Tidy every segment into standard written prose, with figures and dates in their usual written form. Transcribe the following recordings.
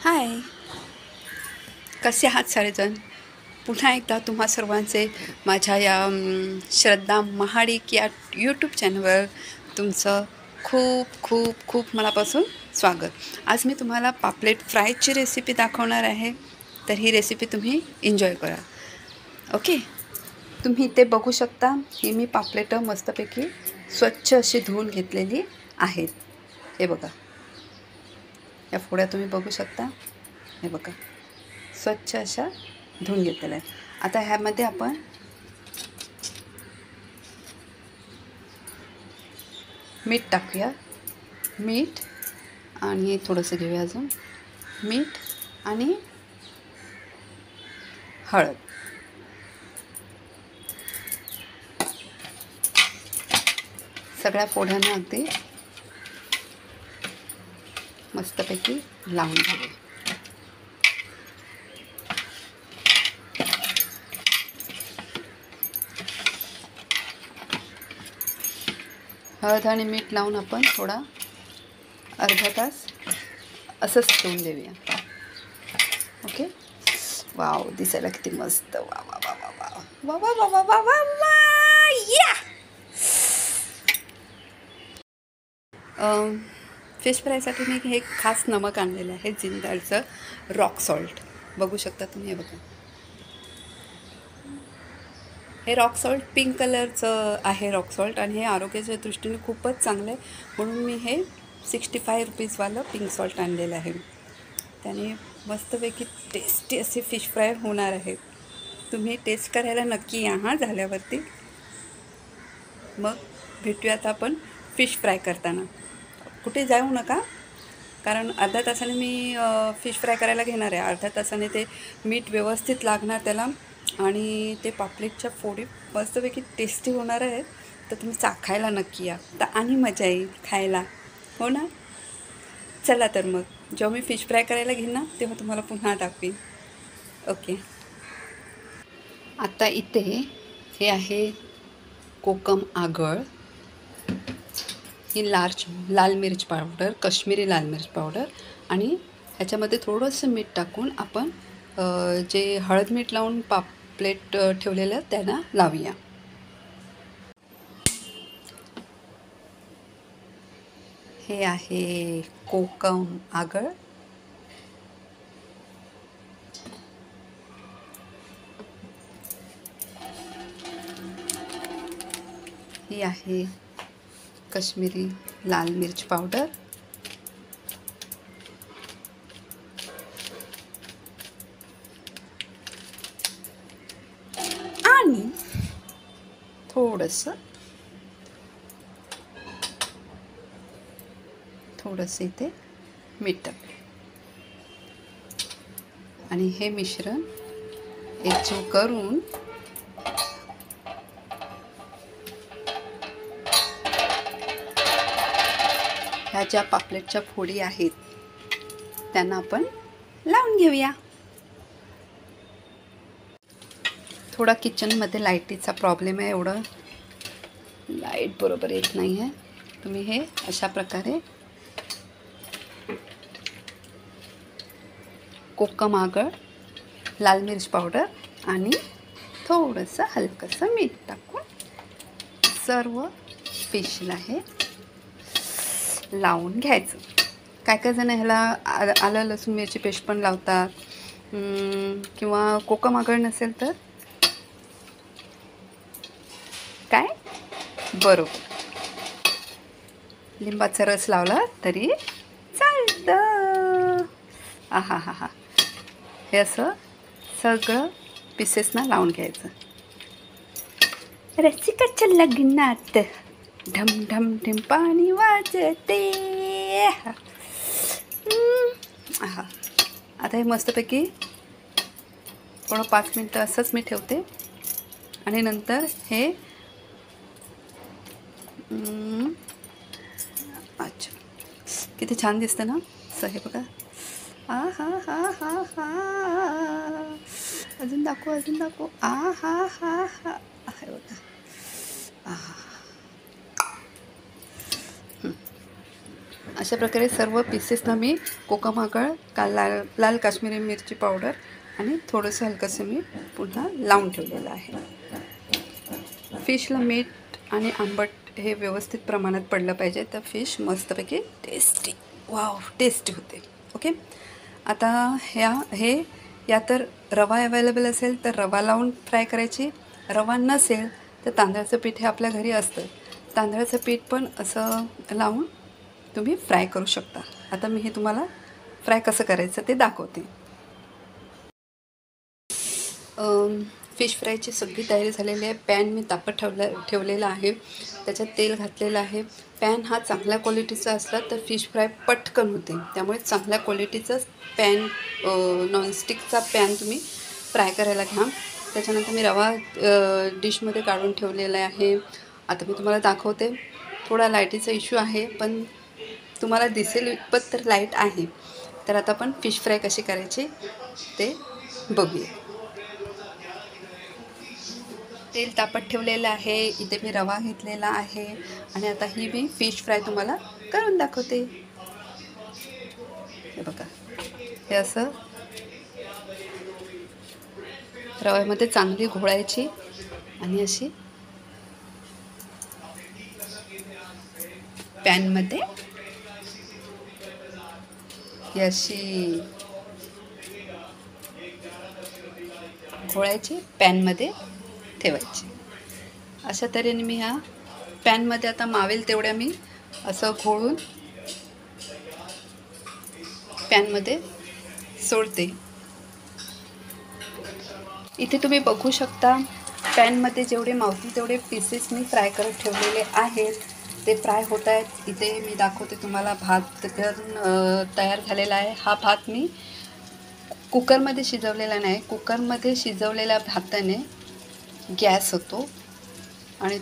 हाय, कसे आहात सगळेजण? पुन्हा एकदा तुम्हा सर्वांचे माझ्या या श्रद्धा महाडिक या यूट्यूब चॅनलवर तुमचं खूप खूप खूप मनापासून स्वागत. आज मी तुम्हाला पापलेट फ्रायची रेसिपी दाखवणार आहे, तर ही रेसिपी तुम्ही एन्जॉय करा. ओके, तुम्ही ते बघू शकता. ही मी पापलेटं मस्तपैकी स्वच्छ अशी धुवून घेतलेली आहेत. हे बघा, या फोड्या तुम्ही बघू शकता. हे बघा, स्वच्छ अशा धुवून घेतलेल्या आहेत. आता ह्यामध्ये आपण मीठ टाकूया. मीठ आणि थोडंसं घेऊया अजून. मीठ आणि हळद. सगळ्या फोड्यांना अगदी मस्तपैकी लावून घेऊया. हळद आणि मीठ लावून आपण थोडा अर्धा तास असंच ठेवून देऊया. ओके. वाव, दिसायला किती मस्त. वा वा वा वा वा वा वा वा वा वा वा या. फिश फ्रायसाठी मी हे खास नमक आणलेलं आहे, जिंदालचं रॉक सॉल्ट. बघू शकता तुम्ही. हे बघा, हे रॉक सॉल्ट पिंक कलरचं आहे रॉक सॉल्ट, आणि हे आरोग्याच्या दृष्टीने खूपच चांगलं आहे. म्हणून मी हे 65 रुपीजवालं पिंक सॉल्ट आणलेलं आहे. त्याने मस्तपैकी टेस्टी असे फिश फ्राय होणार आहे. तुम्ही टेस्ट करायला नक्की या हां झाल्यावरती. मग भेटूयात आपण फिश फ्राय करताना. कुठे जाऊ नका, कारण अर्ध्या तासाने मी फिश फ्राय करायला घेणार आहे. अर्ध्या तासाने ते मीठ व्यवस्थित लागणार त्याला, आणि ते पापलेटच्या फोडी मस्तपैकी टेस्टी होणार आहेत. तर तुम्ही चाखायला नक्की या, तर आणि मजा येईल खायला, हो ना? चला तर मग जेव्हा मी फिश फ्राय करायला घेईन ना, तेव्हा तुम्हाला पुन्हा दाखवीन. ओके. आता इथे हे आहे कोकम आगळ, ही लाल मिरच पावडर, काश्मीरी लाल मिरच पावडर, आणि ह्याच्यामध्ये थोडंसं मीठ टाकून आपण जे हळद मीठ लावून पापलेट ठेवलेलं त्यांना लावूया. हे आहे कोकम आगळ. ही आहे काश्मीरी लाल मिर्च पावडर. आणि थोडंसं इथे मीठ टाकूया, आणि हे मिश्रण एकजीव करून ह्या ज्या पापलेटच्या फोडी आहेत त्यांना आपण लावून घेऊया. थोडा किचनमध्ये लाईटीचा प्रॉब्लेम आहे, एवढं लाईट बरोबर येत नाही आहे. तुम्ही हे अशा प्रकारे कोकम आगळ, लाल मिर्च पावडर आणि थोडंसं हलकंसं मीठ टाकून सर्व फिशला हे लावून घ्यायचं. काय काय जण ह्याला आलं लसूण मिरची पेस्ट पण लावतात, किंवा कोकम आगळ नसेल तर काय बरोबर लिंबाचा रस लावला तरी चालतं. आहा हा हा. हे असं सगळं पीसेसना लावून घ्यायचं. रसिकाच्या लग्नात ढम ढम ढम पाणी वाजते. आहा. आता हे मस्तपैकी थोडं 5 मिनटं असंच मी ठेवते, आणि नंतर हे अच्छा, किती छान दिसतं ना. असं हे बघा. आ हा हा हा हा. अजून दाखवू. आ हा हा हा. हे बघा. अशा प्रकारे सर्व पीसेसना मी कोकमागळ लाल काश्मीरी मिरची पावडर आणि थोडंसं हलकंसं मी पुन्हा लावून ठेवलेलं आहे. फिशला मीठ आणि आंबट हे व्यवस्थित प्रमाणात पडलं पाहिजे, तर फिश मस्तपैकी टेस्टी टेस्टी होते. ओके. आता हे या तर रवा अवेलेबल असेल तर रवा लावून फ्राय करायची, रवा नसेल तर तांदळाचं पीठ हे आपल्या घरी असतं, तांदळाचं पीठ पण असं लावून तुम्ही फ्राय करू शकता. आता मी हे तुम्हाला फ्राय कसं करायचं ते दाखवते. फिश फ्रायची सगळी तयारी झालेली आहे. पॅन मी तापत ठेवलेला आहे, त्याच्यात तेल घातलेलं आहे. पॅन हा चांगल्या क्वालिटीचा असला तर फिश फ्राय पटकन होते, त्यामुळे चांगल्या क्वालिटीचाच पॅन, नॉनस्टिकचा पॅन तुम्ही फ्राय करायला घ्या. त्याच्यानंतर मी रवा डिशमध्ये काढून ठेवलेला आहे. आता मी तुम्हाला दाखवते. थोडा लाईटीचा इश्यू आहे, पण तुम्हाला दिसेल इतपत तर लाईट आहे. तर आता आपण फिश फ्राय कशी करायची ते बघूया. तेल तापत ठेवलेलं आहे, इथे मी रवा घेतलेला आहे आणि आता ही मी फिश फ्राय तुम्हाला करून दाखवते. हे बघा, हे असं रव्यामध्ये चांगली घोळायची आणि अशी पॅनमध्ये ही अशी घोळायची, पॅनमध्ये ठेवायची. अशा तऱ्हेने मी ह्या पॅनमध्ये आता मावेल तेवढ्या मी असं घोळून पॅनमध्ये सोडते. इथे तुम्ही बघू शकता, पॅनमध्ये जेवढे मावतील तेवढे पीसेस मी फ्राय करत ठेवलेले आहेत, ते फ्राय होत आहेत. इथे मी दाखवते तुम्हाला. भात तयार झालेला आहे. हा भात मी कुकरमध्ये शिजवलेला नाही, कुकरमध्ये शिजवलेल्या भाताने गॅस होतो आणि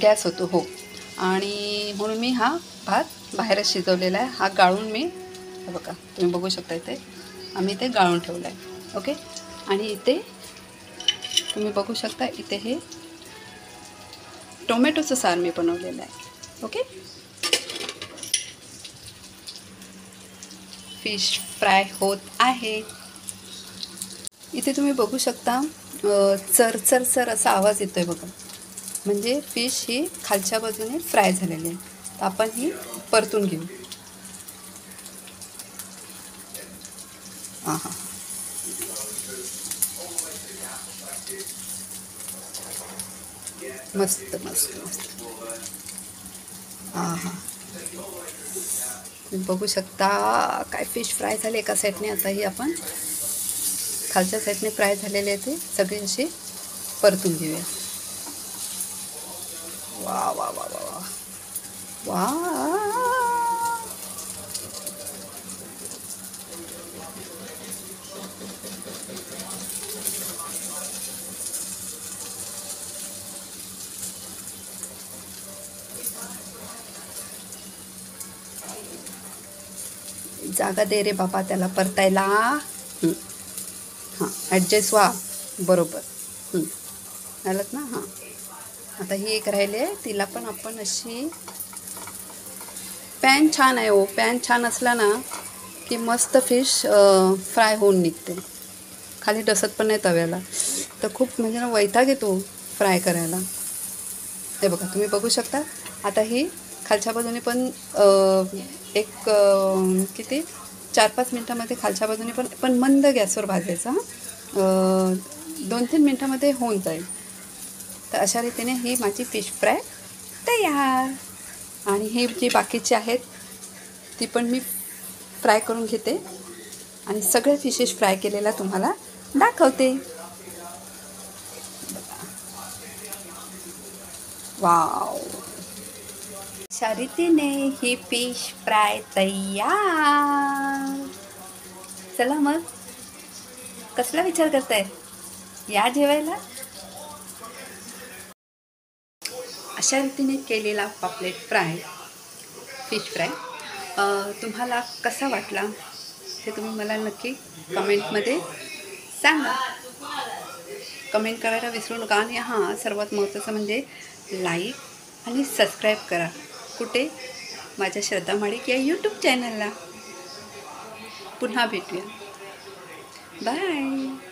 गॅस होतो हो, आणि म्हणून मी हा भात बाहेरच शिजवलेला आहे. हा गाळून मी, बघा तुम्ही बघू शकता, इथे आम्ही इथे गाळून ठेवला आहे. ओके. आणि इथे तुम्ही बघू शकता, इथे हे टोमॅटोचं सार मी बनवलेलं आहे. ओके. फिश फ्राय होत आहे. इथे तुम्ही बघू शकता, चर असा आवाज येतोय बघा, म्हणजे फिश ही खालच्या बाजूने फ्राय झालेली आहे. तर आपण ही परतून घेऊ. हां, मस्त मस्त मस्त. हां, तुम्ही बघू शकता काय फिश फ्राय झाले एका साईडने. आता ही आपण खालच्या साईडने फ्राय झालेले आहे, ते सगळे असे परतून घेऊया. वा वा वा वा वा वा. जागा दे रे बाबा त्याला परतायला. हां, ॲडजस्ट व्हा बरोबर. आलंत ना. हां, आता ही एक राहिली आहे, तिला पण आपण अशी, पॅन छान आहे हो, पॅन छान असला ना की मस्त फिश फ्राय होऊन निघते, खाली डसत पण नाही तव्याला. तर खूप म्हणजे ना वैताग येतो फ्राय करायला. हे बघा, तुम्ही बघू शकता. आता ही खालच्या बाजूने पण एक किती 4-5 मिनटामध्ये खालच्या बाजूने पण मंद गॅसवर भाजायचा. 2-3 मिनटामध्ये होऊन जाईल. तर अशा रीतीने ही माझी फिश फ्राय तयार. आणि ही जी बाकीची आहेत ती पण मी फ्राय करून घेते आणि सगळे फिशेस फ्राय केलेला तुम्हाला दाखवते. वाव, अशा रीतीने ही फिश फ्राय तयार. चला मग, कसला विचार करताय, या जेवायला. अशा रीतीने केलेला पापलेट फ्राय, फिश फ्राय तुम्हाला कसा वाटला हे तुम्ही मला नक्की कमेंटमध्ये सांगा. कमेंट करायला विसरू नका. आणि हां, सर्वात महत्त्वाचं म्हणजे लाईक आणि सबस्क्राईब करा. कुठे, माझ्या श्रद्धा माडिक या यूट्यूब चॅनलला. पुन्हा भेटूया. बाय.